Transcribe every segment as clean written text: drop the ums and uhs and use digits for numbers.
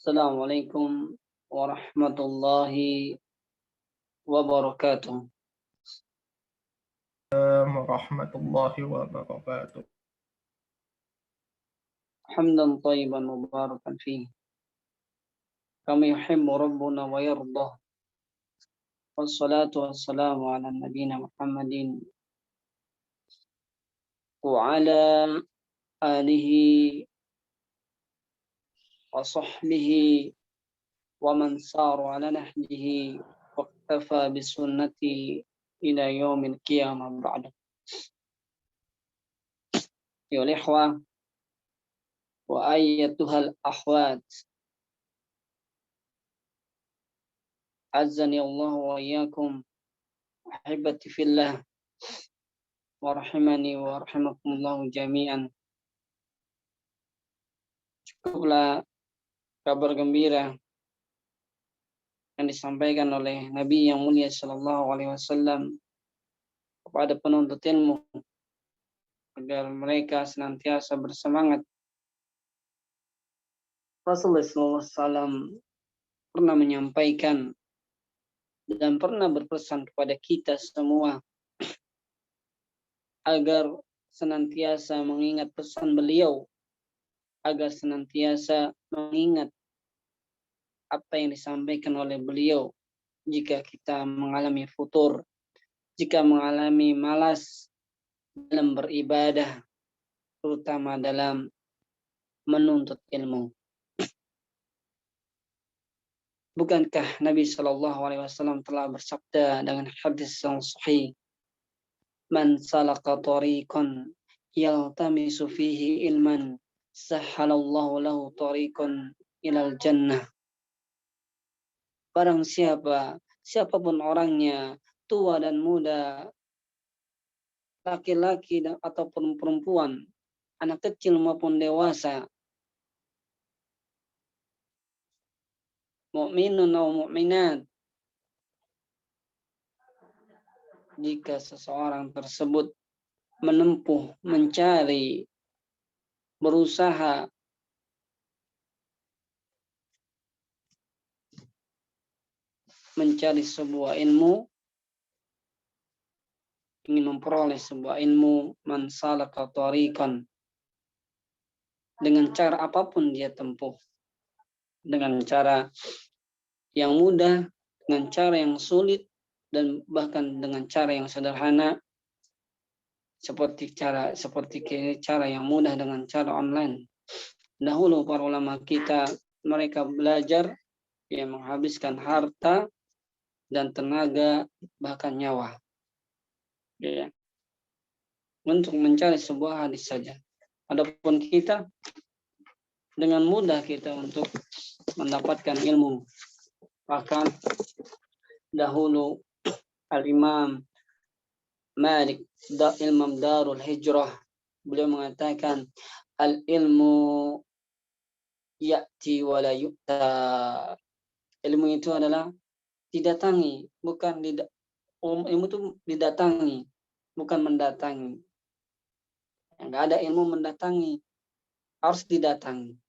Assalamualaikum warahmatullahi wabarakatuh. Warahmatullahi wabarakatuh. Hamdan tayyiban mubarakan fihi. Kama yuhibbu rabbuna wa yardah. Wassalatu wassalamu ala nabiyina Muhammadin wa ala alihi wa sahbihi wa man saru ala nahjihi wa iktafa bisunnati ila yaumil qiyamah ba'da. Ya ikhwah wa ayyatuhal akhwat, azani Allah wa iyyakum ahibati fillah wa rahimani wa rahimakumullahu jami'an. Cukuplah kabar gembira yang disampaikan oleh Nabi yang mulia sallallahu alaihi wasallam kepada penuntut ilmu agar mereka senantiasa bersemangat. Rasulullah sallallahu alaihi wasallam pernah menyampaikan dan pernah berpesan kepada kita semua agar senantiasa mengingat pesan beliau, agar senantiasa mengingat apa yang disampaikan oleh beliau jika kita mengalami futur, jika mengalami malas dalam beribadah, terutama dalam menuntut ilmu. Bukankah Nabi Shallallahu Alaihi Wasallam telah bersabda dengan hadis yang sahih, "Man salaka tariqan yaltamisu fihi ilman, sahhalallahu lahu tariqan ilal jannah." Barang siapapun orangnya, tua dan muda, laki-laki ataupun perempuan, anak kecil maupun dewasa, mukminun atau mukminat, jika seseorang tersebut menempuh, mencari, berusaha mencari sebuah ilmu, ingin memperoleh sebuah ilmu, man salaka tariqan, dengan cara apapun dia tempuh, dengan cara yang mudah, dengan cara yang sulit, dan bahkan dengan cara yang sederhana, seperti cara yang mudah dengan cara online. Dahulu para ulama kita, mereka belajar yang menghabiskan harta dan tenaga, bahkan nyawa, ya, untuk mencari sebuah hadis saja. Adapun kita, dengan mudah kita untuk mendapatkan ilmu. Bahkan dahulu Al-Imam Malik, Imam Darul Hijrah, beliau mengatakan, al-ilmu ya'ti wa la yu'ta. Ilmu itu adalah didatangi, bukan ilmu itu didatangi, bukan mendatangi. Enggak ada ilmu mendatangi, harus didatangi.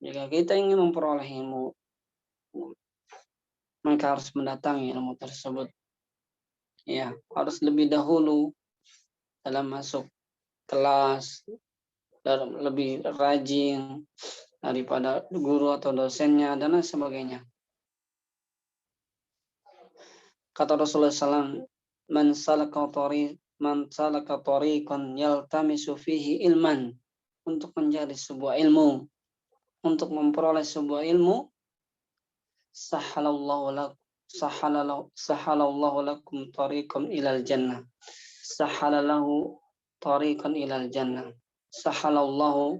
Jika kita ingin memperoleh ilmu, maka harus mendatangi ilmu tersebut. Ya, harus lebih dahulu dalam masuk kelas, dan lebih rajin daripada guru atau dosennya dan lain sebagainya. Kata Rasulullah SAW, man salaka tariqan yaltamisu fihi ilman, untuk mencari sebuah ilmu, untuk memperoleh sebuah ilmu, sahhalallahu lakum tariqan ilal jannah. Sahhalallahu tariqan ilal jannah. Sahhalallahu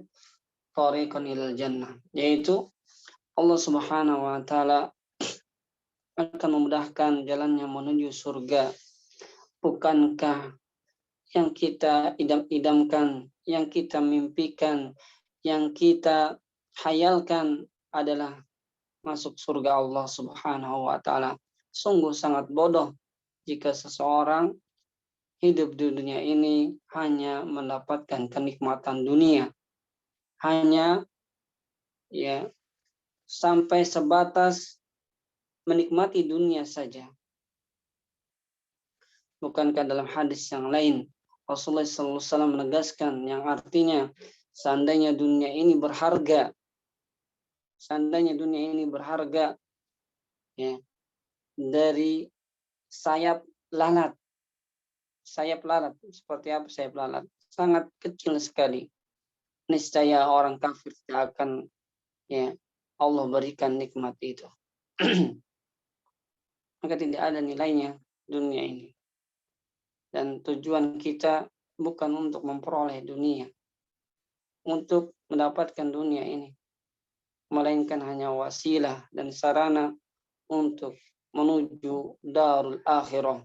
tariqan ilal jannah. Yaitu Allah Subhanahu wa taala akan memudahkan jalannya menuju surga. Bukankah yang kita idam-idamkan, yang kita mimpikan, yang kita khayalkan adalah masuk surga Allah Subhanahu wa taala? Sungguh sangat bodoh jika seseorang hidup di dunia ini hanya mendapatkan kenikmatan dunia, hanya sampai sebatas menikmati dunia saja. Bukankah dalam hadis yang lain Rasulullah SAW menegaskan yang artinya seandainya dunia ini berharga, ya, dari sayap lalat. Sayap lalat seperti apa sayap lalat? Sangat kecil sekali. Niscaya orang kafir tidak akan, ya, Allah berikan nikmat itu. Maka tidak ada nilainya dunia ini. Dan tujuan kita bukan untuk memperoleh dunia, untuk mendapatkan dunia ini, melainkan hanya wasilah dan sarana untuk menuju darul akhirah,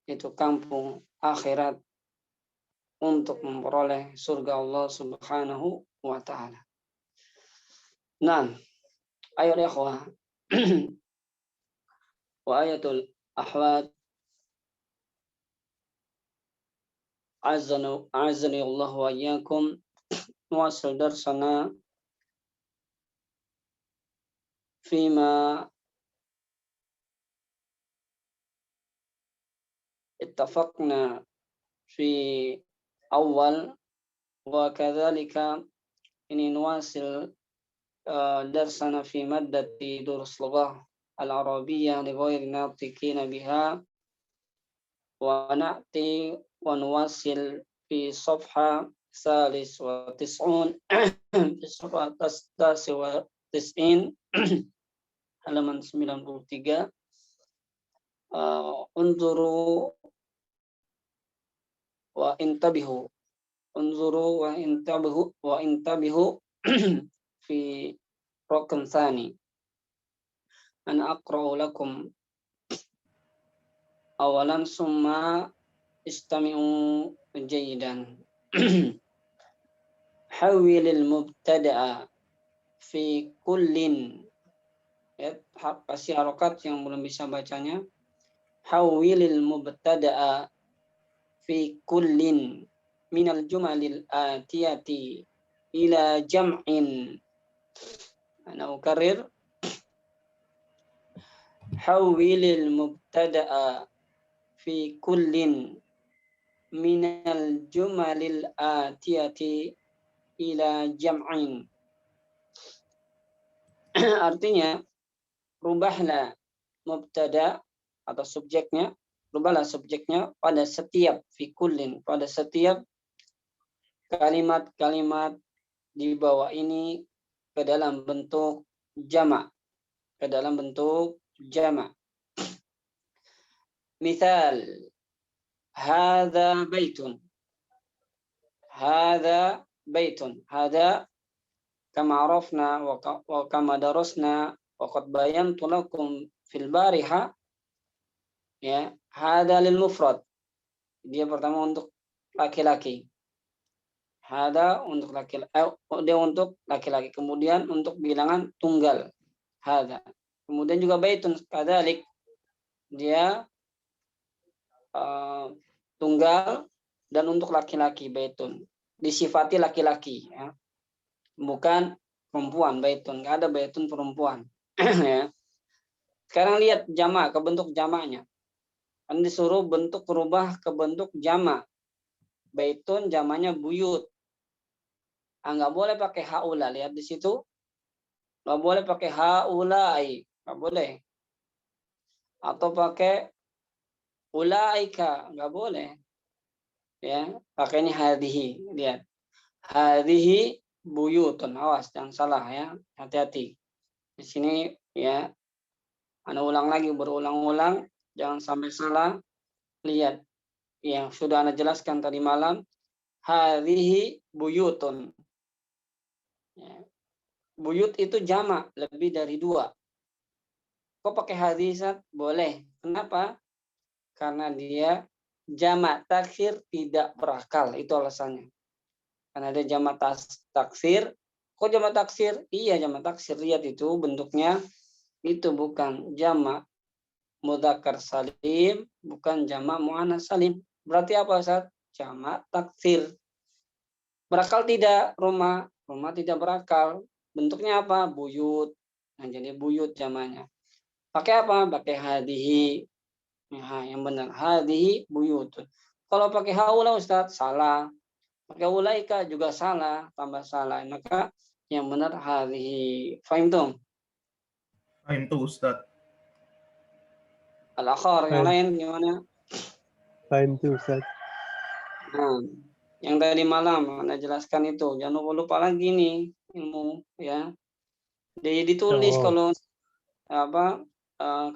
itu kampung akhirat, untuk memperoleh surga Allah Subhanahu wa taala. Nah, ayat ikhwah wa ayatul ahwat azani Allah wa iyyakum. نواصل درسنا فيما اتفقنا في أول، وكذلك نواصل درسنا في مادة دروس اللغة العربية لغير الناطقين بها، ونأتي ونواصل في صفحة 93 في صفحة 99 halaman 93. Unzuru wa intabihu fi raqam tsani. Ana aqra'u lakum awalan summa istami'u jayidan. Hawwilil mubtada'a fi kullin, ya, kasih harokat yang belum bisa bacanya. Hawwilil mubtada'a fi kullin minal jumalil atiyati ila jam'in. Ana ukarrir. Hawwilil mubtada'a fi kullin minal jumalil atiyati ila jam'in. Artinya, rubahlah mubtada atau subjeknya, rubahlah subjeknya pada setiap fi kullin, pada setiap kalimat-kalimat di bawah ini ke dalam bentuk jamak, Misal, hadza baitun. Hadza kama arafna wa kama darasna wa qad bayantu lakum fil bariha, ya, hadza lil mufrad. Dia pertama untuk laki-laki. Hadza untuk laki-laki, kemudian untuk bilangan tunggal hadza. Kemudian juga baitun kadzalik, dia tunggal, dan untuk laki-laki baitun, disifati laki-laki, ya, bukan perempuan. Baitun, nggak ada baitun perempuan. Ya. Sekarang lihat jamak, ke bentuk jamaknya. Kan disuruh bentuk berubah ke bentuk jamak. Baitun jamaknya buyut. Nggak boleh pakai haula, lihat di situ. Nggak boleh pakai haulai, nggak boleh. Atau pakai ulaika, nggak boleh. Ya, pakainya hadhihi, lihat. Hadhihi buyutun, awas jangan salah, ya, hati-hati. Di sini, ya, Ana ulang lagi, berulang-ulang, jangan sampai salah. Lihat yang sudah Ana jelaskan tadi malam. Hadhihi buyutun. Ya. Buyut itu jamak, lebih dari 2. Kok pakai hadisat? Boleh. Kenapa? Karena dia jamak taksir tidak berakal. Itu alasannya. Karena ada jamak taksir. Kok jamak taksir? Iya, jamak taksir. Lihat itu bentuknya. Itu bukan jamak mudzakkar salim, bukan jamak muannas salim. Berarti apa, Ustaz? Jamak taksir. Berakal tidak? Rumah tidak berakal. Bentuknya apa? Buyut. Nah, jadi buyut jamaknya. Pakai apa? Pakai hadihi. Nah, yang benar hadihi buyutun. Kalau pakai haula Ustaz salah. Pakai ulaika juga salah, tambah salah. Maka yang benar hadihi. Fahim tuh? Fahim tuh Ustaz. Al-akhar yang Fahim. lain gimana? Fahim tuh Ustaz. Nah, yang tadi malam Anda jelaskan itu. Jangan lupa lagi nih ilmu ya. Ditulis Oh. kalau apa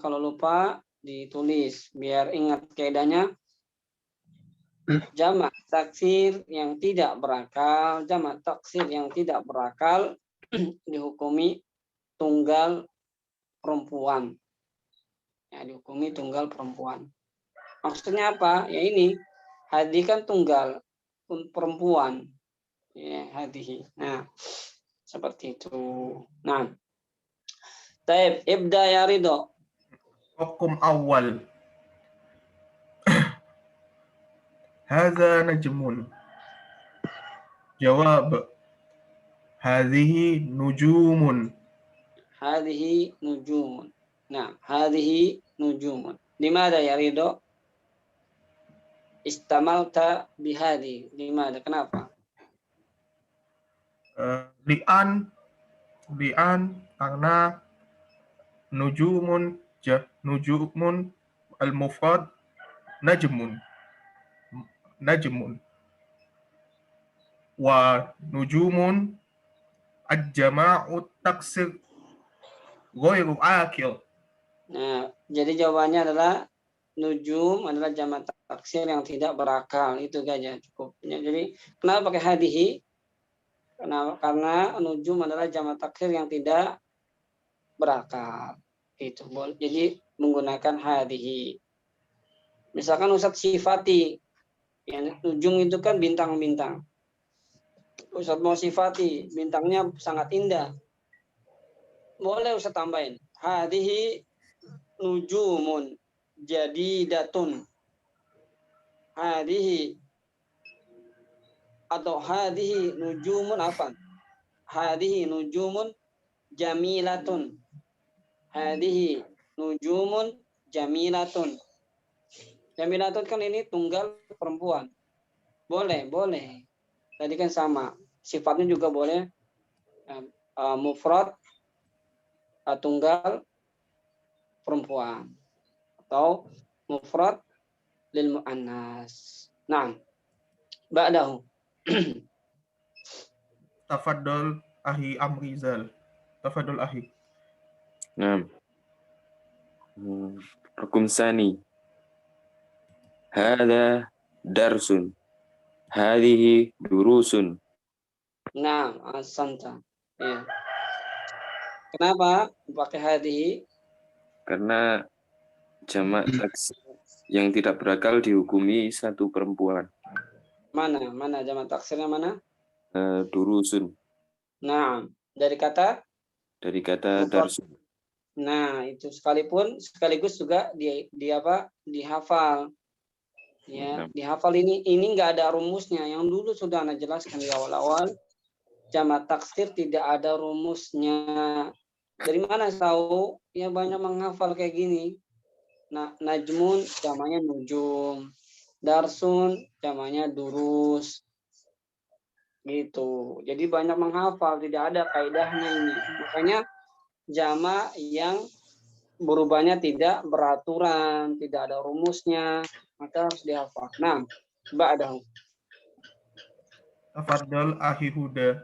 kalau lupa ditulis biar ingat kaidahnya. Jamak taksir yang tidak berakal, jamak taksir yang tidak berakal dihukumi tunggal perempuan. Ya, dihukumi tunggal perempuan. Maksudnya apa? Ya ini, hadi kan tunggal perempuan. Ya, hadihi. Nah, seperti itu. Nah, taib ibda ya Ridho. Hukum awal. Hadza najmun. Jawab. Hadhihi nujumun. Hadihi nujumun. Nah, hadihi nujumun. Dimana ya Ridho? Istamalta bihadi. Dimana? Kenapa? Li'an karena nujumun al-mufrad najmun wa nujumun al-jama'u taksir ghairu akil. Nah, jadi jawabannya adalah nujum adalah jamak taksir yang tidak berakal. Itu saja cukup. Jadi kenapa pakai hadihi? Karena nujum adalah jamak taksir yang tidak berakal. Itu boleh. Jadi menggunakan hadihi. Misalkan Ustadz sifati, yang nujum itu kan bintang-bintang. Ustadz mau sifati, bintangnya sangat indah. Boleh Ustadz tambahin. Hadihi nujumun jadidatun. Hadihi atau hadihi nujumun apa? Hadihi nujumun jamilatun. Hadihi nujumun jamilatun. Jamilatun kan ini tunggal perempuan. Boleh. Tadi kan sama. Sifatnya juga boleh mufrad tunggal perempuan atau mufrad lil muannas. Nah, ba'dahu. Tafaddal ahi Amrizal. Tafaddal ahi. Nah, hukum sani. Hada darsun. Hadihi durusun. Nah, asanta. Ya. Kenapa pakai hadihi? Karena jamak taksir yang tidak berakal dihukumi satu perempuan. Mana jamak taksirnya mana? Durusun. Nah, dari kata Darsun. Nah, itu sekaligus juga dihafal. Ya, dihafal ini nggak ada rumusnya. Yang dulu sudah Anda jelaskan di awal-awal. Jamak taksir tidak ada rumusnya. Dari mana tahu? Ya banyak menghafal kayak gini. Nah, najmun jamaknya nujum. Darsun jamaknya durus. Gitu. Jadi banyak menghafal, tidak ada kaidahnya ini. Makanya jamak yang berubahnya tidak beraturan, tidak ada rumusnya, maka harus dihafal. Nah, ba'dahu. Tafaddal ahi Huda.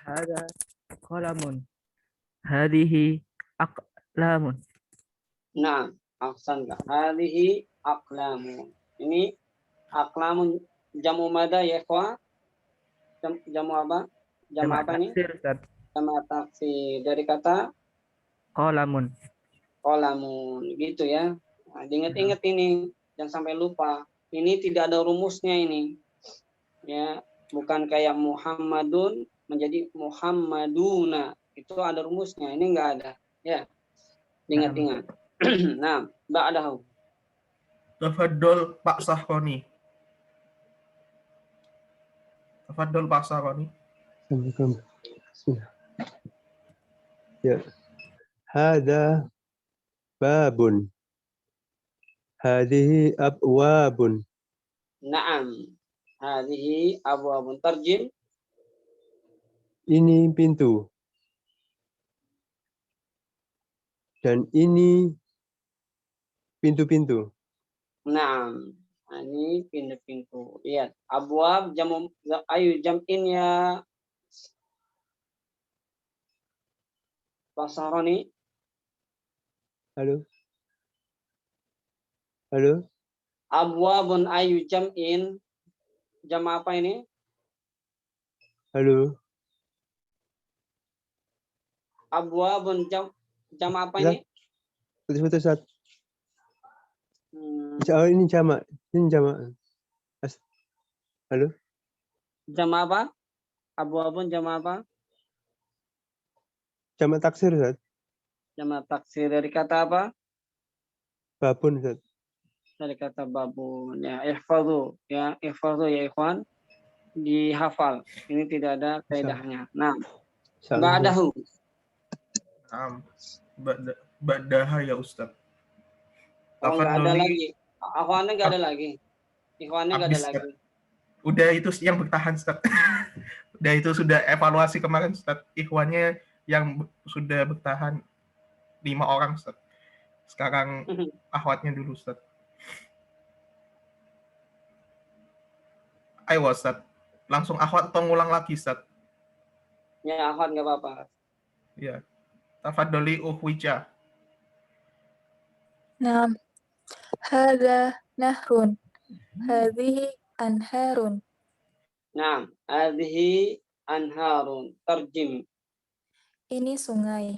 Hada qalamun. Hadihi aqlamun. Nah, ahsanta. Hadhihi aqlamu. Ini aqlamun jamu mada ya, ikhwah? Jamu apa? Jamu apa ini? Taksir, Ustaz. Jamu taksir. Dari kata Qalamun. qalamun. Gitu ya. Nah, diingat-ingat ini. Jangan sampai lupa. Ini tidak ada rumusnya ini. Ya, bukan kayak Muhammadun menjadi Muhammaduna. Itu ada rumusnya. Ini enggak ada. Ya. Ingat-ingat. Nah, ba'dahu. Tafaddal Pak Sahroni. Tafadhol Pak Saroni. Assalamualaikum. Bismillah. Ya. Hada babun. Hadihi abwabun. Naam. Hadhihi abwabun. Tarjim. Ini pintu. Dan ini pintu-pintu. Naam. Ini pintu-pintu. Lihat. Abwab jamu ayu jam'in ya Pak Saroni. Halo? Halo? Abwabun ayu jam'in. Jam apa ini? Halo? Abwabun jam apa ini? Putus-putus saat. Hmm, Oh, ini jamak. Ini jamak. Halo? jam apa? Abwabun jam apa? Jamak taksir, Ustaz. Jam taksir dari kata apa? Babun, Ustaz. Dari kata babun. Ya, ihfadhu. Ya, ihfadhu ya ikhwan. Dihafal. Ini tidak ada kaidahnya. Nah, ba'dahu. Naam. Ba'daha ya Ustaz. Oh, nggak ada Tafadholi. lagi. Akhwannya nggak ada lagi. Ikhwannya nggak ada Habis, lagi. Udah itu yang bertahan Ustaz. Udah itu sudah evaluasi kemarin Ustaz. Ikhwannya yang sudah bertahan 5 orang Ustaz. Sekarang akhwatnya dulu Ustaz. Ayo Ustaz. Langsung akhwat atau ngulang lagi Ustaz? Ya, akhwan nggak apa-apa. Ya. Tafadholi ukhwija. Naam. Hadza nahrun. Hadhihi anharun. Nah, hadhihi anharun. Tarjim. Ini sungai.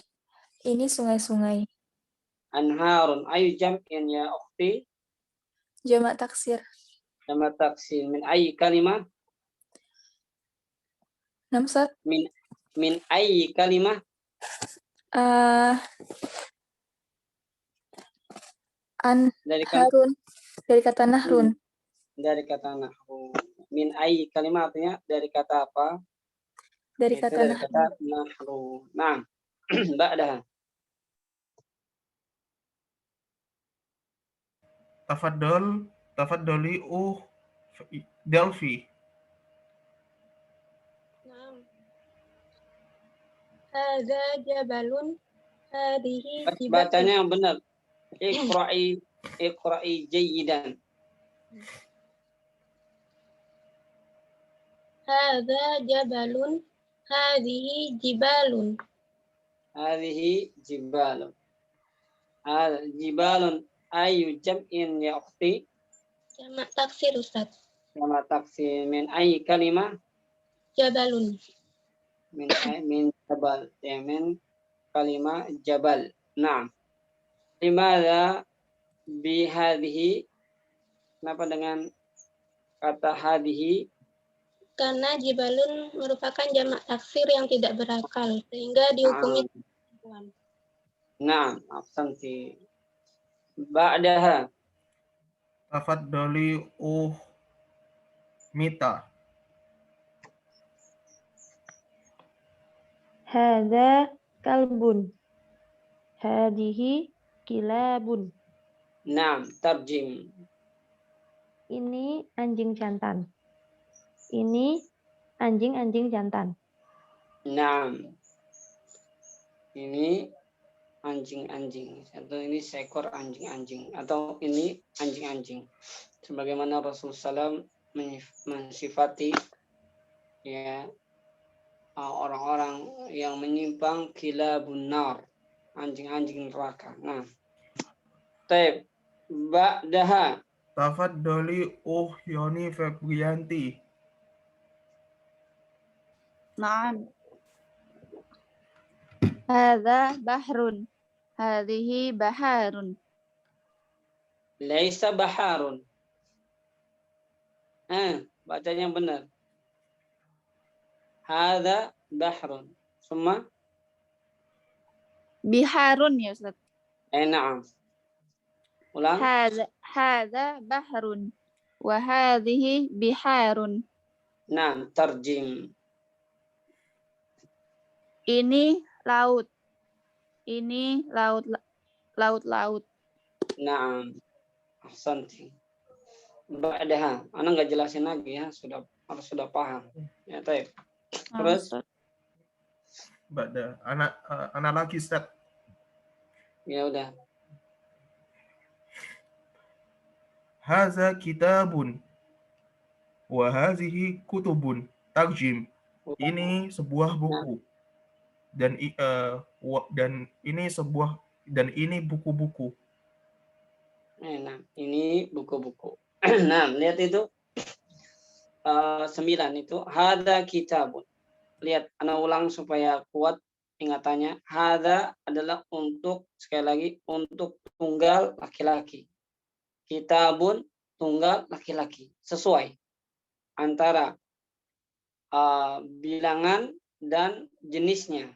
Ini sungai-sungai. Anharun. Ayu jam'in ya ukhti. Jamak taksir. Jama taksir. Min ayi kalimah? Naam, Ustaz. Min ayi kalimah? Dari Anharun. Dari kata nahrun. dari kata nahru. Min ayi kalimat artinya dari kata apa? Dari Itu kata dari nahrun. kata nahru. Nah, ba'daha. Tafadholi Delphi. Naam. Hadza jabalun. Hadhihi jibatun. Bacanya yang benar. Iqra'i jayyidan. Hadza jabalun. Hadhihi jibalun. Hadhihi jibalun. Jibalun ayu jam'in ya ukhti. Jamak taksir, Ustaz. Sama taksir min ayi kalimah? Jabalun. Min jabal. Ya, min kalimah jabal. Nah. Limadha bihadhihi? Kenapa dengan kata hadhihi? Karena jibalun merupakan jamak taksir yang tidak berakal sehingga dihukumi perempuan. Nah, absanti. Ba'daha. Tafadholi Mita. Hadza kalbun. Hadihi kilabun. Nah, tarjim. Ini anjing jantan. Ini anjing-anjing jantan. Nah, ini anjing-anjing. Atau ini seekor anjing-anjing. Atau ini anjing-anjing. Sebagaimana Rasulullah SAW mensifati ya orang-orang yang menyimpang kilabun nar, anjing-anjing neraka. Nah, taib ba'daha. Tafadholi Yoni Febrianti. Naam. Hadza bahrun. Hadhihi baharun. Laisa baharun. Bacanya yang benar. Hadza bahrun. Semua? Biharun ya Ustaz. Na'am. Ulang. Hadza bahrun. Wa hadhihi biharun. Nah, tarjim. Ini laut. Ini laut. Nah, ahsanti. Ba'daha. Ana nggak jelasin lagi ya, harus sudah paham. Ya, taib. Terus Ustaz. Ba'da. Anak lagi Ustaz. ya udah. Haza kitabun wa hazihi kutubun tarjim. Ini sebuah buku dan ini buku-buku. Nah, ini buku-buku. Nah, lihat itu 9 itu hada kitabun. Lihat, ana ulang supaya kuat ingatannya. Hada adalah untuk, sekali lagi, untuk tunggal laki-laki. Kitabun tunggal laki-laki. Sesuai antara bilangan dan jenisnya.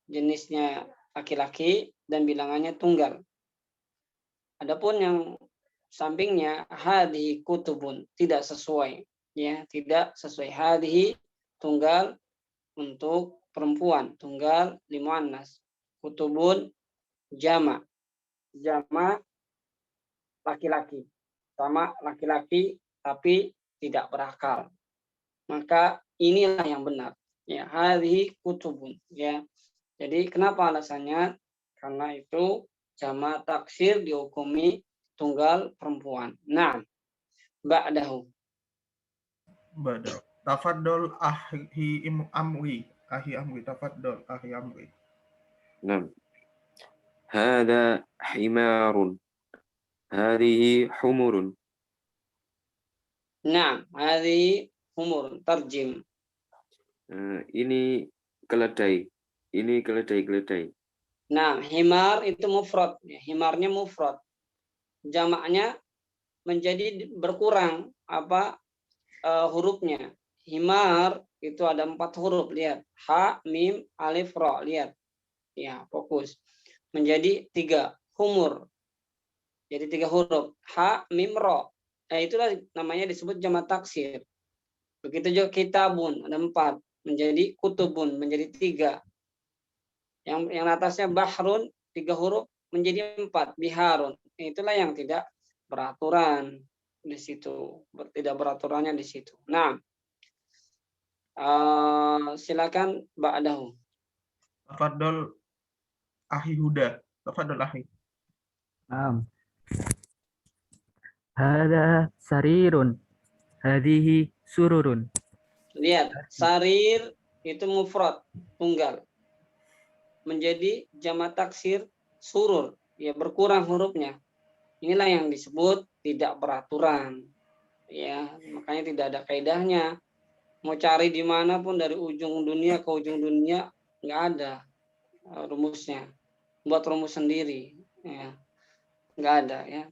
Jenisnya laki-laki dan bilangannya tunggal. Adapun yang sampingnya hadhi kutubun tidak sesuai, ya, tidak sesuai. Hadhi tunggal untuk perempuan, tunggal limuannas. Kutubun jama laki-laki, sama laki-laki tapi tidak berakal. Maka inilah yang benar, ya, hadhi kutubun, ya. Jadi kenapa alasannya? Karena itu jama taksir dihukumi tunggal perempuan. Nah, ba'dahu. Tafaddal ahi amri. Tafaddal ahi amri. Nah, hada himarun. Hadihi humurun. Nah, hadhi humur tarjim. Ini keledai. Ini keledai-keledai. Nah, himar itu mufrad, ya, himarnya mufrad. Jamaknya menjadi berkurang hurufnya. Himar itu ada 4 huruf, lihat. Ha, mim, alif, ro, lihat. Ya, fokus. Menjadi 3 humur. Jadi 3 huruf. Ha, mim, ro. Nah, itulah namanya disebut jamak taksir. Begitu juga kitabun, ada 4. Menjadi kutubun, menjadi 3. Yang atasnya bahrun, 3 huruf menjadi 4, biharun. Itulah yang tidak beraturan di situ, tidak beraturannya di situ. Nah, silakan ba'dahu. Tafaddal ahi Huda. Tafaddal ahi. Hada sarirun. Hadihi sururun. Lihat, sarir itu mufrad, tunggal. Menjadi jamak taksir surur, ya, berkurang hurufnya. Inilah yang disebut tidak beraturan, ya, makanya tidak ada kaidahnya. Mau cari dimanapun dari ujung dunia ke ujung dunia nggak ada rumusnya. Buat rumus sendiri, ya, nggak ada, ya,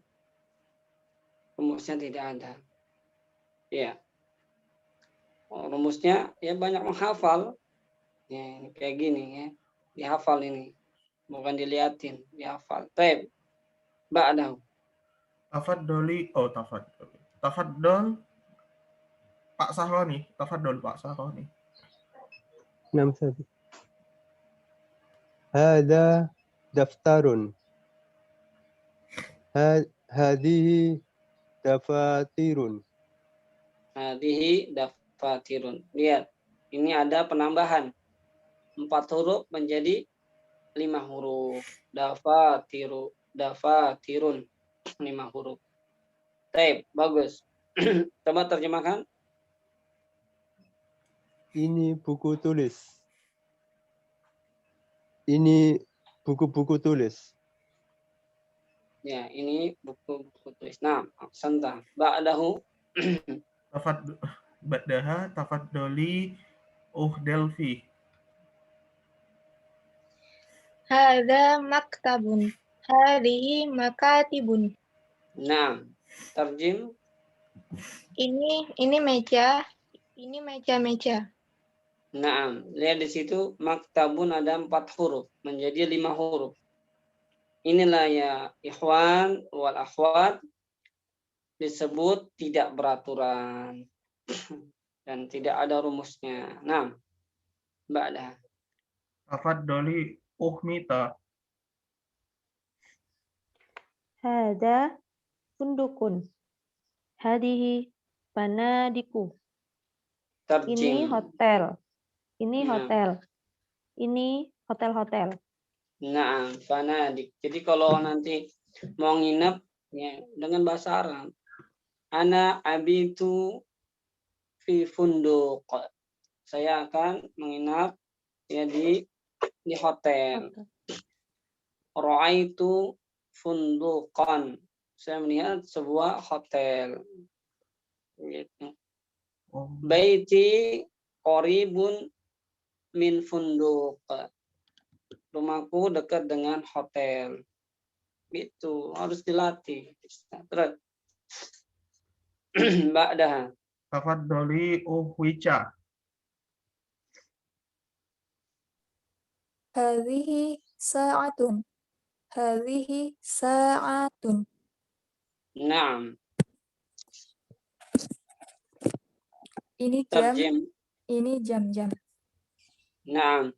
rumusnya tidak ada, ya. Rumusnya ya banyak menghafal, ya, kayak gini, ya, dihafal ini, bukan diliatin, dihafal. Baik, ba'dahu. Tafaddali, tafaddal Pak Sahroni. Tafaddal Pak Sahroni. 6 Ustaz. Hada daftarun. Hadihi dafatirun. Hadihi dafatirun. Lihat, ini ada penambahan 4 huruf menjadi 5 huruf. Dafatirun 5 huruf. Baik, bagus. Coba terjemahkan. Ini buku tulis. Ini buku-buku tulis. Ya, ini buku-buku tulis. Nah, santa. Ba'dahu. Ba'daha tafaddali Delfi. Hada maktabun. Hadihi makatibun. Nah, terjem. Ini meja. Ini meja-meja. Nah, lihat di situ maktabun ada 4 huruf menjadi 5 huruf. Inilah ya ikhwan wal akhwat disebut tidak beraturan. dan tidak ada rumusnya. Nah, ba'dah. Tafaddali uhmita. Hada fundukun. Hadihi banadiku. Ini Tarjim. hotel. Ini Nah. hotel. Ini hotel-hotel. Nah, fanadik. Jadi kalau nanti mau nginep ya dengan bahasa Arab. Ana abitu fi funduk. Saya akan menginap ya di hotel. Ra'aitu fundukan. Saya melihat sebuah hotel. Gitu. Baiti qaribun min funduk. Rumahku dekat dengan hotel. Gitu, harus dilatih. Terus ba'dah. Tafaddali uhwica. Hadhihi sa'atun. Hadhihi sa'atun. Naam. Ini jam. Tarjim. Ini jam-jam. Naam.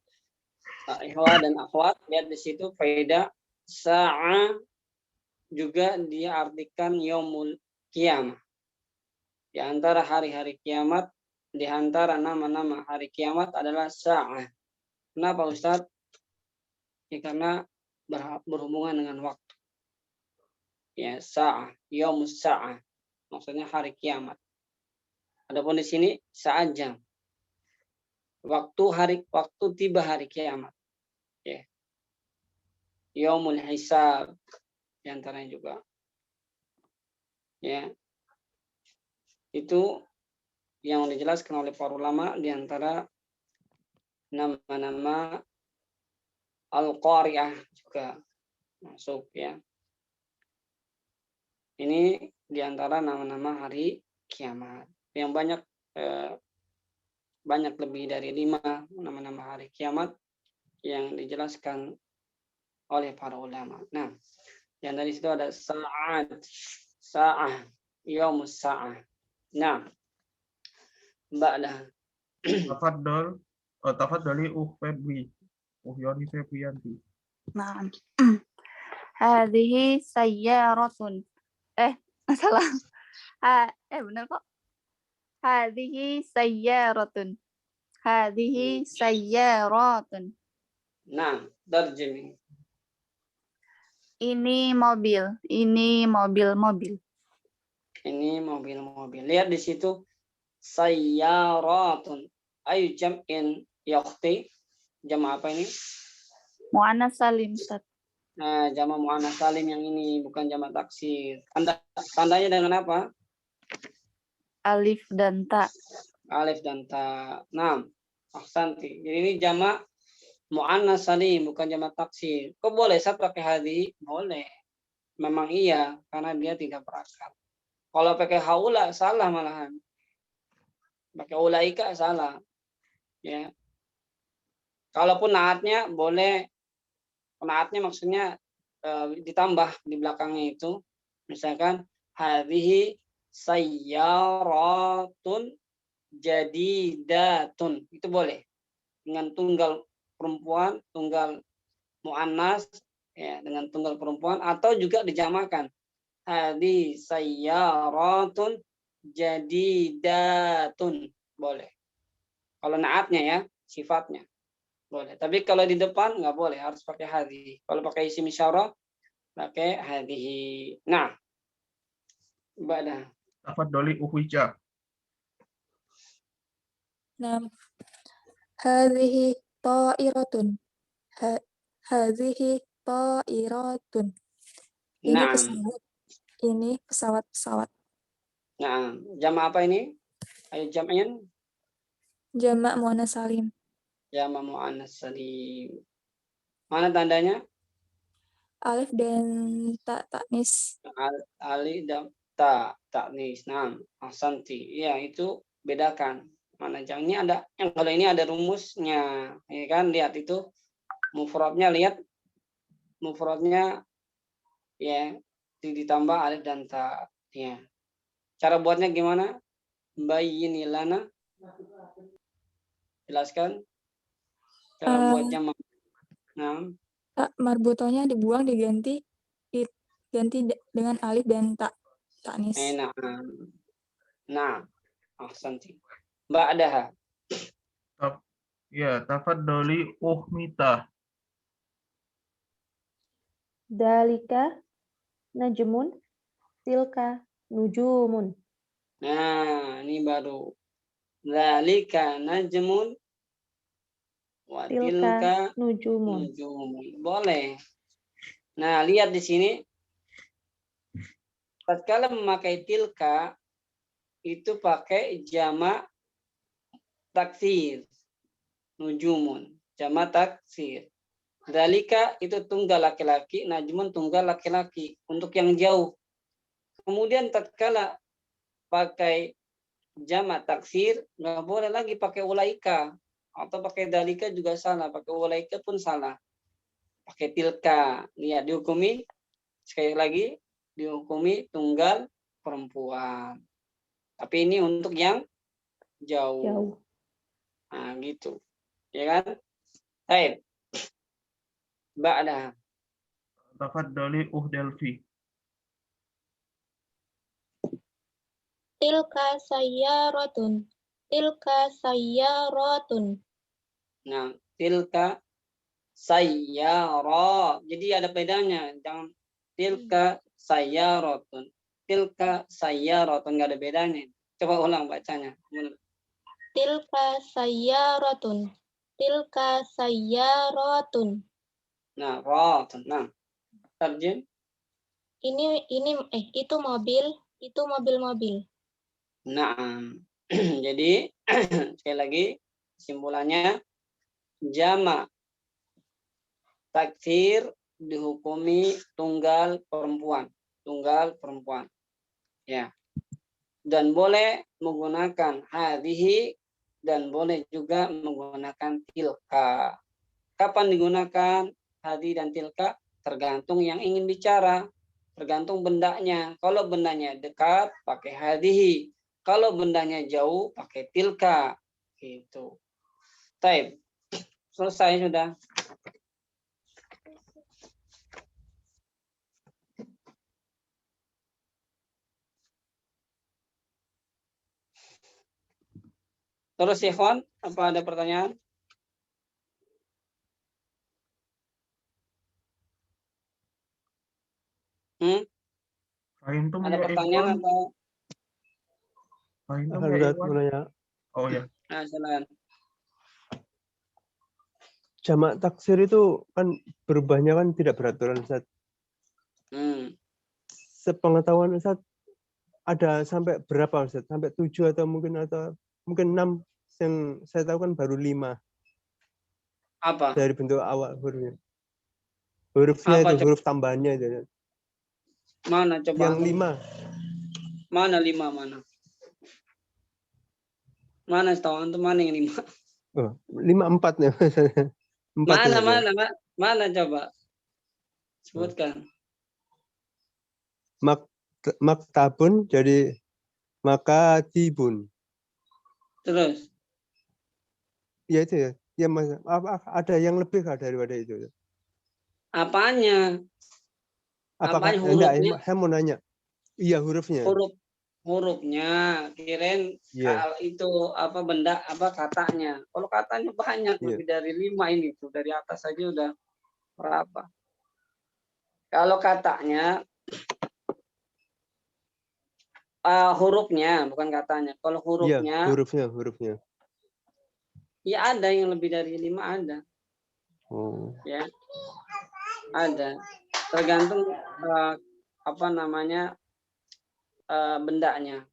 Ikhwah dan akhwat, lihat di situ faedah sa'a juga diartikan yaumul qiyamah. Di antara hari-hari kiamat, di antara nama-nama hari kiamat adalah sa'ah. Kenapa Ustaz? Ya, karena berhubungan dengan waktu. Ya, sa'ah, yaumus sa'ah. Maksudnya hari kiamat. Adapun di sini saat jam. Waktu tiba hari kiamat. Ya. Yaumul hisab di antaranya juga. Ya. Itu yang dijelaskan oleh para ulama di antara nama-nama Al-Qari'ah juga masuk ya. Ini di antara nama-nama hari kiamat. Yang banyak lebih dari 5 nama-nama hari kiamat yang dijelaskan oleh para ulama. Nah, yang dari situ ada sa'ah, yaumus sa'ah. Nah, ba'dah. Tafaddali Febri. Uhyani Febrianti. Nah, hadhihi sayyaratun. Salah. Benar kok. Hadhihi sayyaratun. Hadhihi sayyaratun. Nah, tarjim. Ini mobil. Ini mobil-mobil. Ini mobil-mobil. Lihat di situ sayyaratun. Ayu jam'in yakhti. Jam apa ini? Mu'annas salim, Ustaz. Nah, jama mu'annas salim yang ini bukan jama taksir. Tandanya dengan apa? Alif dan ta. Alif dan ta. Nah, ahsanti. Jadi ini jama mu'annas salim bukan jama taksir. Kok boleh saya pakai hadi? Boleh. Memang iya karena dia tidak berakal. Kalau pakai haula salah malahan. Pakai ulaika salah. Ya. Kalaupun naatnya boleh, naatnya maksudnya ditambah di belakangnya itu, misalkan hadhihi sayyaratun jadidatun, itu boleh dengan tunggal perempuan, tunggal muannas ya, dengan tunggal perempuan, atau juga dijamakan hadhihi sayyaratun jadidatun, boleh. Kalau naatnya ya, sifatnya boleh. Tapi kalau di depan nggak boleh, harus pakai hadhihi. Kalau pakai isim isyarah, pakai hadhihi. Nah, ba'dah. Tafaddali uhwija. Nah, hadhihi ta'iratun. Hadhihi ta'iratun. Ini Nah, pesawat. Ini pesawat-pesawat. nah, jama apa ini? Ayo jam'in. Jamak muannas salim. Jama muannas salim. Mana tandanya? Alif dan ta taknis. Alif dan ta taknis. Nah, ahsanti. Ya, itu bedakan. Mana jam ini ada, yang kalau ini ada rumusnya, ya kan? Lihat itu mufradnya, lihat mufradnya ya ditambah alif dan ta. Ya. Cara buatnya gimana? Bayyini lana. Jelaskan cara buat jamak. Nah, Tak marbutonya dibuang, diganti dengan alif dan tak taknis. enak. Nah, ahsanti. Ba'daha. Ya, tafaddali uhmita. Dalika najmun, tilka nujumun. Nah, ini baru. Dzalika najmun wa Tilka tilka nujumun. nujumun. Boleh. Nah, lihat di sini. Tatkala memakai tilka itu pakai jamak taksir. Nujumun, jamak taksir. Dzalika itu tunggal laki-laki, najmun tunggal laki-laki untuk yang jauh. Kemudian tatkala pakai jamak taksir, nggak boleh lagi pakai ulaika atau pakai dalika juga salah, pakai ulaika pun salah. Pakai tilka, lihat dihukumi sekali lagi dihukumi tunggal perempuan. Tapi ini untuk yang jauh. Nah, gitu. Ya kan? Baik. Ba'da. Tafaddali uhdelfi. Tilka sayyaratun. Tilka sayyaratun. Nah, tilka sayyara. Jadi ada bedanya. Jangan tilka sayyaratun. Tilka sayyaratun, nggak ada bedanya. Coba ulang bacanya. Tilka sayyaratun. Tilka sayyaratun. Nah, ratun. Nah, tarjim. Itu mobil, itu mobil-mobil. Nah, jadi sekali lagi kesimpulannya jamak taksir dihukumi tunggal perempuan, ya. Dan boleh menggunakan hadhihi dan boleh juga menggunakan tilka. Kapan digunakan hadhi dan tilka? Tergantung yang ingin bicara, tergantung bendanya. Kalau bendanya dekat pakai hadhihi, kalau bendanya jauh pakai tilka, gitu. Baik, selesai sudah. Terus Ikhwan, apa ada pertanyaan? Ada pertanyaan atau? Oh ya. Nah, silakan. Jamak taksir itu kan berubahnya kan tidak beraturan, Ustaz. Sepengetahuan Ustaz, ada sampai berapa Ustaz? Sampai 7 atau mungkin 6. Yang saya tahu kan baru 5. Apa? Dari bentuk awal hurufnya. Hurufnya apa, itu, huruf tambahannya itu. Mana coba? Yang 5. Mana 5 mana? Mana setahu antum mana yang 5? Oh, 5 4 ya. 4 mana coba? Sebutkan. Maktabun jadi makatibun. Terus? Ya itu ya. Ya Mas, ada yang lebih daripada itu? Apanya? Apakah hurufnya? Saya mau nanya. Iya, hurufnya. Hurufnya, kirain itu apa benda apa katanya. Kalau katanya banyak, lebih dari 5 ini tuh, dari atas saja udah berapa. Kalau katanya hurufnya bukan katanya. Kalau hurufnya, hurufnya. Ya ada yang lebih dari 5 ada. Oh. Ya. Ada. Tergantung bendanya.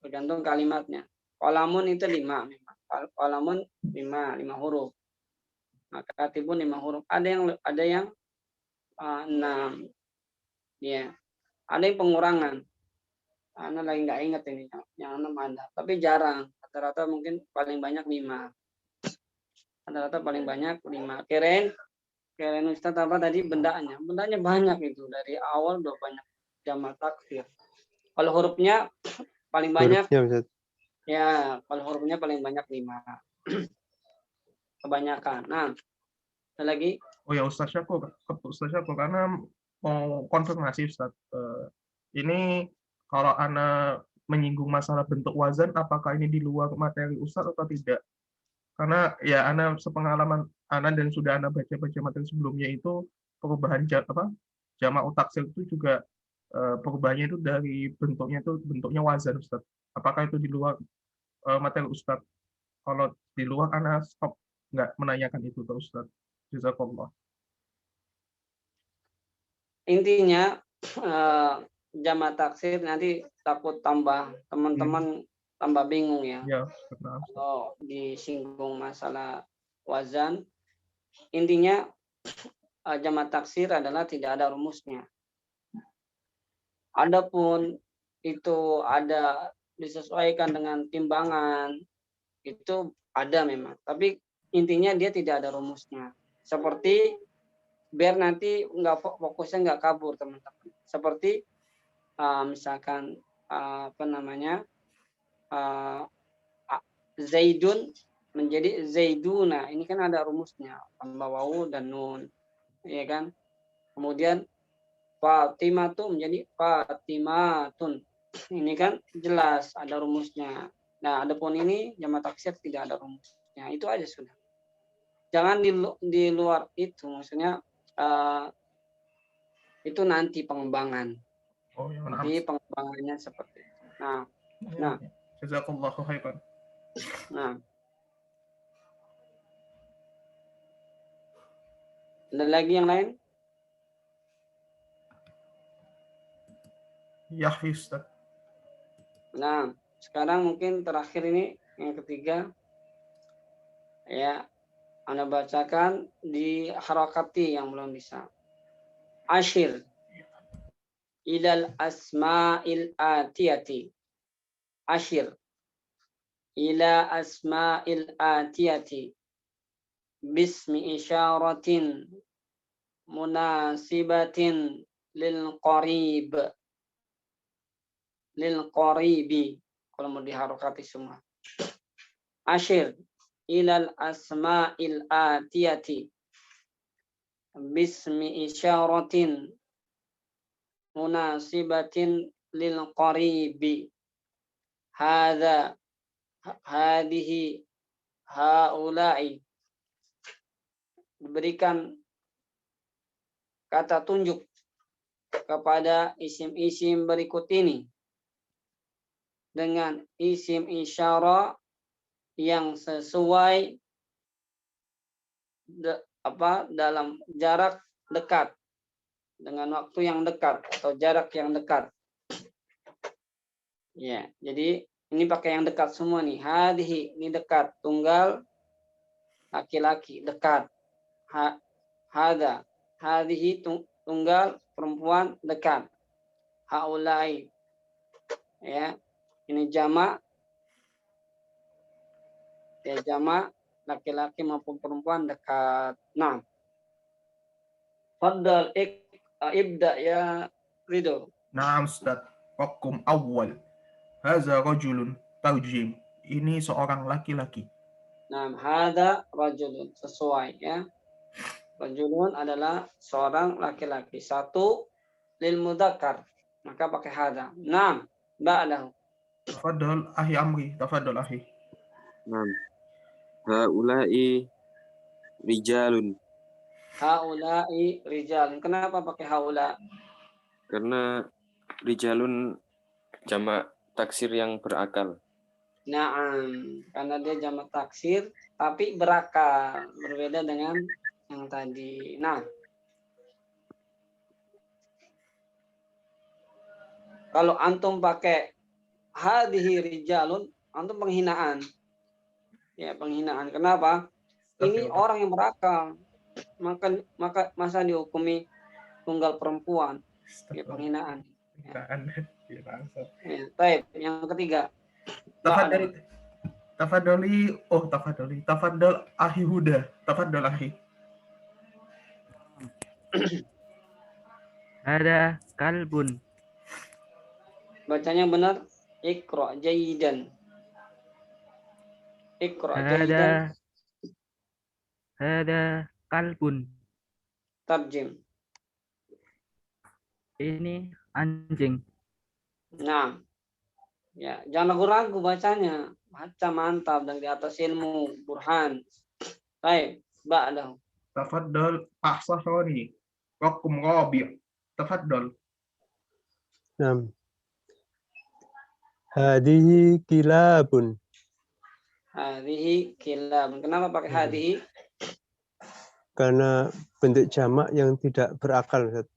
Tergantung kalimatnya. Qalamun itu 5 memang. Qalamun 5 huruf. Maka katibun 5 huruf. Ada yang 6. Ya. Ada yang pengurangan. Ana lagi nggak ingat ini yang 6 ada, tapi jarang. Rata-rata mungkin paling banyak 5. Rata-rata paling banyak 5. Keren Ustaz apa tadi bendanya? Bendanya banyak itu, dari awal udah banyak jamak taksir. Kalau hurufnya paling banyak Ya, kalau hurufnya paling banyak 5. Kebanyakan. Nah, ada lagi? Oh ya Ustaz Syakur, karena mau konfirmasi Ustaz. Ini kalau Ana menyinggung masalah bentuk wazan, apakah ini di luar materi Ustaz atau tidak? Karena ya Ana sepengalaman Ana dan sudah Ana baca-baca materi sebelumnya itu perubahan jamak taksir itu juga perubahannya itu dari bentuknya wazan Ustaz. Apakah itu di luar materi Ustaz? Kalau di luar Ana stop nggak menanyakan itu ke Ustaz. Jazakallah. Intinya jamak taksir nanti takut teman-teman tambah bingung ya. Ya, kalau disinggung masalah wazan, intinya jamak taksir adalah tidak ada rumusnya. Adapun itu ada disesuaikan dengan timbangan, itu ada memang. Tapi intinya dia tidak ada rumusnya. Seperti biar nanti fokusnya nggak kabur teman-teman. Seperti misalkan Zaidun menjadi Zaiduna. Ini kan ada rumusnya, tambah wawu dan nun, ya kan? Kemudian Fatimah tuh menjadi Fatimatun. Ini kan jelas ada rumusnya. Nah, adapun ini jamak taksir tidak ada rumusnya. Itu aja sudah. Jangan di luar itu, maksudnya itu nanti pengembangan. Oh, ya, Jadi pengembangannya seperti itu. Nah. Jazakallahu khairan. Nah. Ada lagi yang lain? Ya, Ustaz. Nah, sekarang mungkin terakhir ini yang ketiga. Ya, Anda bacakan di harakati yang belum bisa. Ashir ilal asma'il atiyati. Ashir ila asma'il atiyati. Bismi isyaratin munasibatin lil qaribi, kalau mau diharokati semua. Ashir ilal asma'il atiyati bismi isyaratin munasibatin lil qaribi. Hadza, hadihi, haula'i. Diberikan kata tunjuk kepada isim-isim berikut ini dengan isim isyarah yang sesuai dalam jarak dekat, dengan waktu yang dekat atau jarak yang dekat. Ya, jadi ini pakai yang dekat semua nih. Hadihi, ini dekat, tunggal laki-laki, dekat. Hada, hadihi, tunggal perempuan, dekat. Haulai, ya, ini jamak. Ya, jamak laki-laki maupun perempuan dekat. Nah, faddal ibda ya Ridho. Naam Ustaz. Wakum awal. Haza rajulun taujim. Ini seorang laki-laki. Nah, hada rajulun, sesuai ya. Rajulun adalah seorang laki-laki. Satu lil mudzakkar, maka pakai hada. Naam, ba'dahu. Tafadhal ahi Amri, tafadhal ahi. Naam. Haula'i rijalun. Haula'i rijalun. Kenapa pakai haula? Karena rijalun jamak taksir yang berakal. Naam, karena dia jamak taksir tapi berakal, berbeda dengan yang tadi. Nah, kalau antum pakai hadhihi rijalun, antum penghinaan. Ya, penghinaan. Kenapa? Ini orang yang berakal. Maka masa dihukumi tunggal perempuan. Ya, penghinaan. Ya, baik, yang ketiga. Tafadhali ahi Huda. Tafadhal ahi. Ada kalbun. Bacanya benar. Iqra jayidan. Iqra jahidan. Hada kalbun. Tarjim. Ini anjing. Nah, ya jangan ragu-ragu bacanya. Baca mantap dan di atas ilmu burhan. Baik, ba'dahu. Tafaddal ahsahani. Raqum rabi'. Tafaddal. Naam. Hadihi kilabun. Hadhihi kilabun. Kenapa pakai hadhihi? Karena bentuk jamak yang tidak berakal, Ustaz.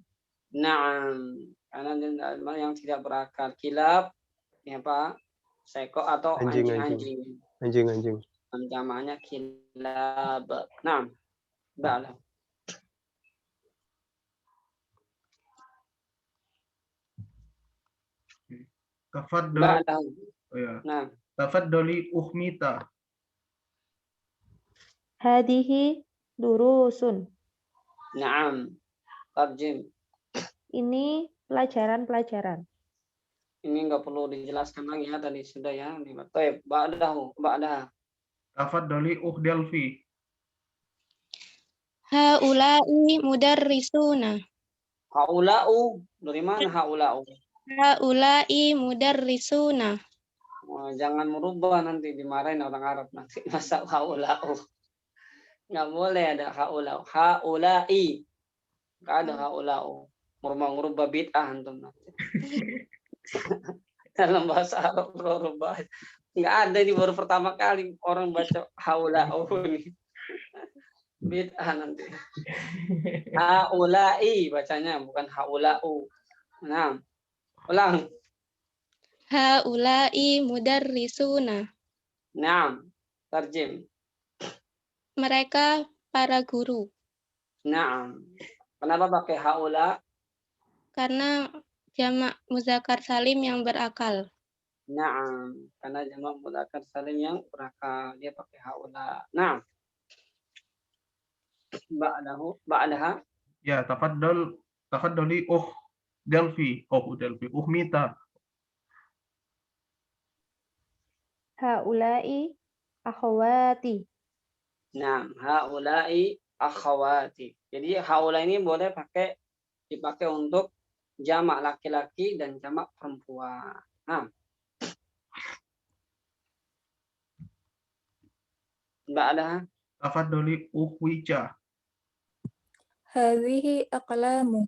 Naam. Karena yang tidak berakal. Kilab, ya Pak, seko atau anjing-anjing. Anjing-anjing. Jamaknya kilab. Naam. Ba'dahu. Tafaddal. Ba'dahu. Oh, ya. Nah, Tafaddali uhmita. Hadihi durusun. na'am. Tarjim. Ini pelajaran-pelajaran. Ini nggak perlu dijelaskan lagi ya, tadi sudah ya. Baik, ba'dahu, ba'dah. Tafaddali uhdalfi. Haula'i mudarrisuna. Haula'u, dari mana haula'u? Haula'i mudarrisuna. Jangan merubah, nanti dimarahin orang Arab nanti. Masa haula'u? Nggak boleh ada haula'u. Haula'i. Nggak ada haula'u. Merubah bid'ah antum nanti. Dalam bahasa Arab merubah. Nggak ada, ini baru pertama kali orang baca haula'u ini. Bid'ah nanti. Haula'i bacanya, bukan haula'u. Nah, ulang. Haula'i mudarrisuna. Naam. Tarjim. Mereka para guru. Naam. Kenapa pakai haula? Karena jamak muzakkar salim yang berakal. Naam. Karena jamak mudzakkar salim yang berakal, dia pakai haula. Naam. Ba'daha. Ya, tafaddali uhdalfi. Uhdalfi. Uhmita. Haula'i akhwati. Naam. Haula'i akhawati. Jadi haula ini boleh dipakai untuk jamak laki-laki dan jamak perempuan. Nah. Ba'daha. Tafaddali uhwija. Hadhihi aqlamu.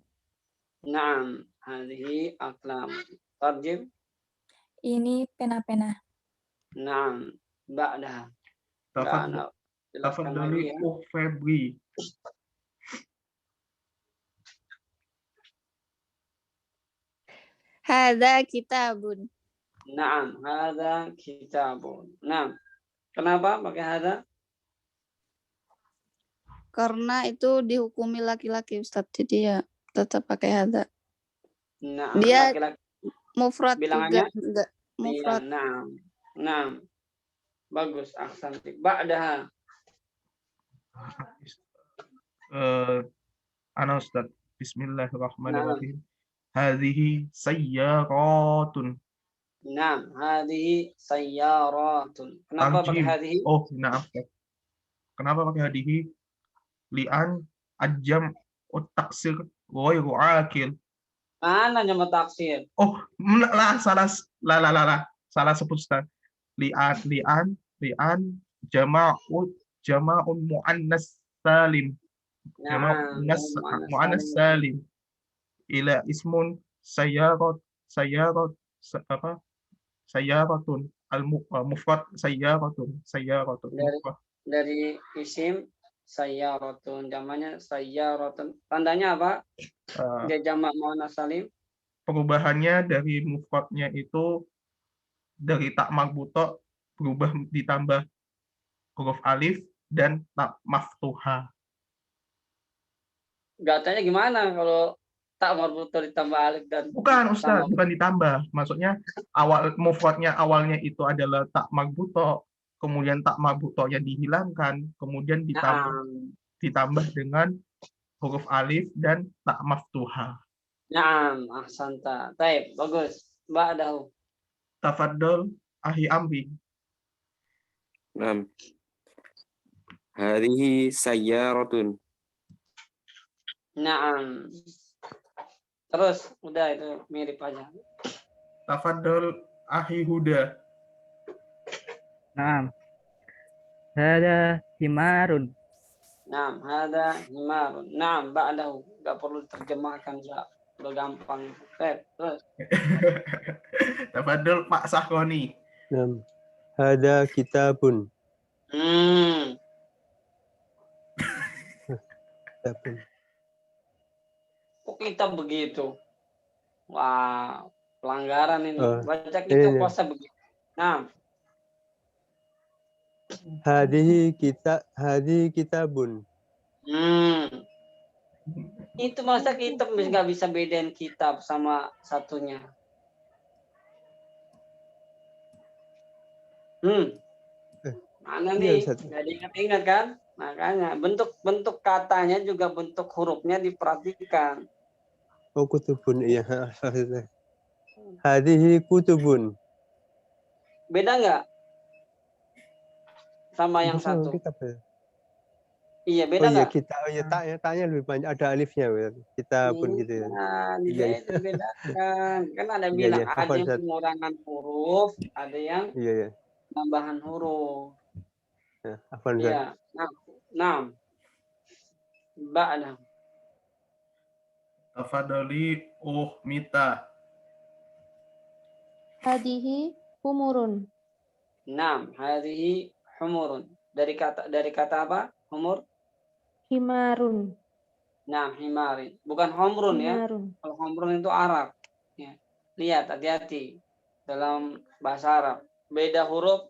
Naam. Hadhihi aqlam. Tarjim. Ini pena-pena. Naam. Ba'daha. Tafaddali febri. Hadza kitabun. Naam, hadza kitabun. Naam. Kenapa pakai hadza? Karena itu dihukumi laki-laki, Ustaz. Jadi ya tetap pakai hadza. Naam, Dia laki-laki. mufrad Bilangannya? juga enggak mufrad. Iya, naam. Naam. Bagus, ahsanti. Ba'daha. Ana Ustaz. Bismillahirrahmanirrahim. Hadhihi sayyaratun. Naam, hadhihi sayyaratun. Kenapa pakai hadhihi? Oh, maaf. Kenapa pakai hadhihi? Li'an ajam taksir ghairu akil. Mana jamak taksir? Oh, salah sebut Ustaz. Li'an jama'un muannas salim. Muannas salim. Ila ismun sayyaratun al-mufrad sayyaratun dari isim sayyaratun, jamaknya sayyaratun. Tandanya apa? Dia jamak muannas salim. Perubahannya dari mufradnya itu dari tak marbuta berubah ditambah huruf alif dan tak maftuha. Gatanya gimana kalau tak marbuta ditambah alif dan bukan Ustaz, bukan ditambah. Maksudnya mufradnya awalnya itu adalah tak marbuta, kemudian tak marbutonya dihilangkan, kemudian ditambah dengan huruf alif dan tak maftuha. Naam, ahsanta. Baik, bagus. Ba'dahu. Tafaddal ahi amri. Naam. Hadhihi sayyaratun. Naam. Terus udah itu mirip aja. Tafadhol Akhi Huda. Naam. Hada himarun. Naam, hada himarun. Naam, ba'dahu. Enggak perlu terjemahkan ya. Udah gampang. Terus. Tafadhol Pak Sahroni. Nam. Hada kitabun. Kitabun. Kok kita begitu? Wah, pelanggaran ini. Oh, Baca kita ini. puasa begitu. Nah, Hadihi kitabun. Itu masa kita nggak bisa bedain kitab sama satunya. Mana nih? Nggak diingat-ingat kan? Makanya bentuk katanya juga bentuk hurufnya diperhatikan. Oh, kutubun, iya. Hadihi kutubun. Beda nggak sama yang satu? Kitab, ya? Iya, beda nggak? Kita, taknya lebih banyak, ada alifnya, kitabun gitu ya. Nah, iya, itu dibedakan. Kan ada bilang ada yang pengurangan huruf, ada yang penambahan huruf. Iya. Nah. Ba'da. Tafadholi Mita. Hadihi humurun. Naam, hadihi humurun. Dari kata apa? Humur? Himarun. Naam, himarin. Bukan humrun ya. Himarun. Kalau humrun itu Arab. Ya. Lihat, hati-hati. Dalam bahasa Arab. Beda huruf,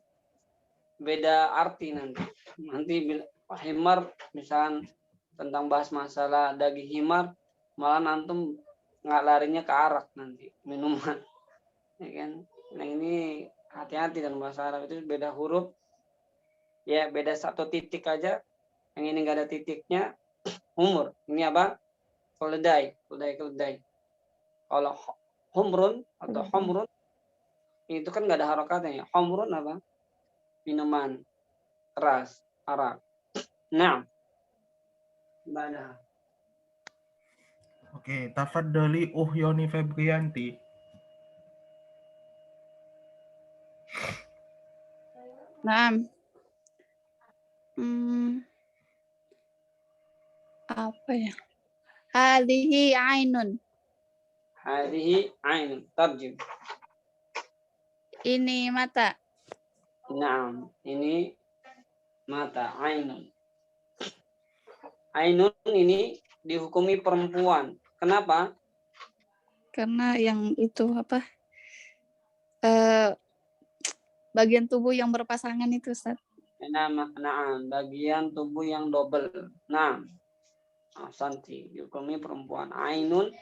beda arti nanti. Nanti himar, misalnya tentang bahas masalah daging himar, malah antum nggak larinya ke arak nanti, minuman. Ya kan? Nah ini hati-hati dalam bahasa Arab itu beda huruf, ya beda satu titik aja. Yang ini nggak ada titiknya, humur. Ini apa? Keledai. Kalau humrun atau humrun itu kan nggak ada harokatnya ya. Humrun apa? Minuman keras, arak. Nah, mana? Oke, tafadholi Yoni Febrianti. Naam. Apa ya? Hadhihi ainun. Hadhihi ainun. Tarjim. Ini mata. Naam, ini mata, ainun. Ainun ini dihukumi perempuan. Kenapa? Karena yang itu apa? Bagian tubuh yang berpasangan itu, Ustaz. Naam, bagian tubuh yang double. Naam. Santi, dihukumi perempuan. Ainun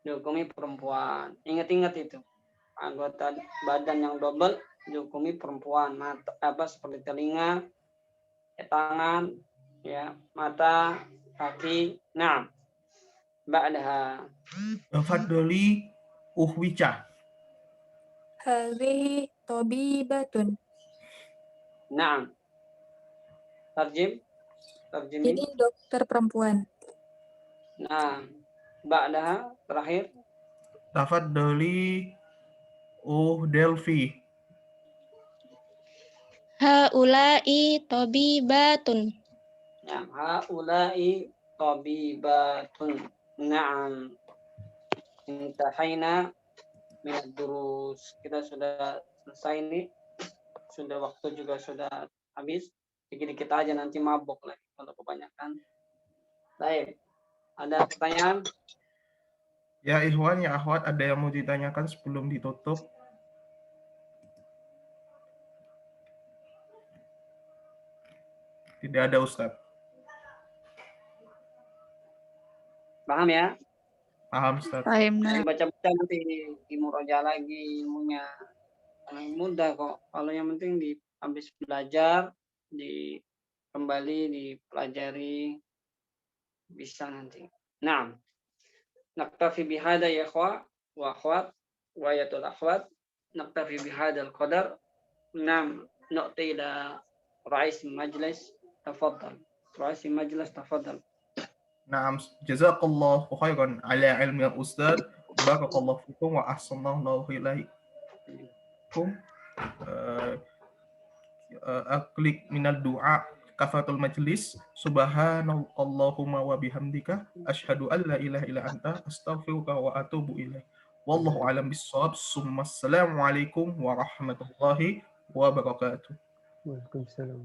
dihukumi perempuan. Ingat-ingat itu. Anggota badan yang double dihukumi perempuan. Mata seperti telinga, tangan, ya, mata, kaki. Naam. Ba'daha. Tafadholi Wica. Hadhihi tabibatun. Naam. Tarjim. Ini dokter perempuan. Nah, ba'daha terakhir. Tafadholi Delvi. Haula'i tabibatun. Ya, haula'i tabibatun. Naam. Intahaina min durus. Kita sudah selesai nih. Sudah waktu juga sudah habis. Dikit-dikit aja nanti mabok lagi kalau kebanyakan. Baik. Ada pertanyaan? Ya Ikhwan, ya Akhwat, ada yang mau ditanyakan sebelum ditutup? Tidak ada, Ustadz. Paham ya? Paham, Ustadz. Paham. Baca-baca nanti di murojaah lagi ilmunya. Mudah kok. Kalau yang penting habis belajar, kembali dipelajari, bisa nanti. Nah, naktafi bihada ya akhwa wa akhwat wa yatul akhwat. Naktafi bihada al-qadar. Nam nu'ti ila رئيس المجلس تفضل. رئيس المجلس تفضل. نعم جزاك الله خيرا على علم يا أستاذ بارك الله فيكم وأحسن الله إليكم أقلق من الدعاء كفاة المجلس سبحان اللهم وبحمدك أشهد أن لا إله إلا أنت أستغفرك وأتوب إليك والله أعلم بالصواب ثم السلام عليكم ورحمة الله وبركاته. Waalaikumsalam.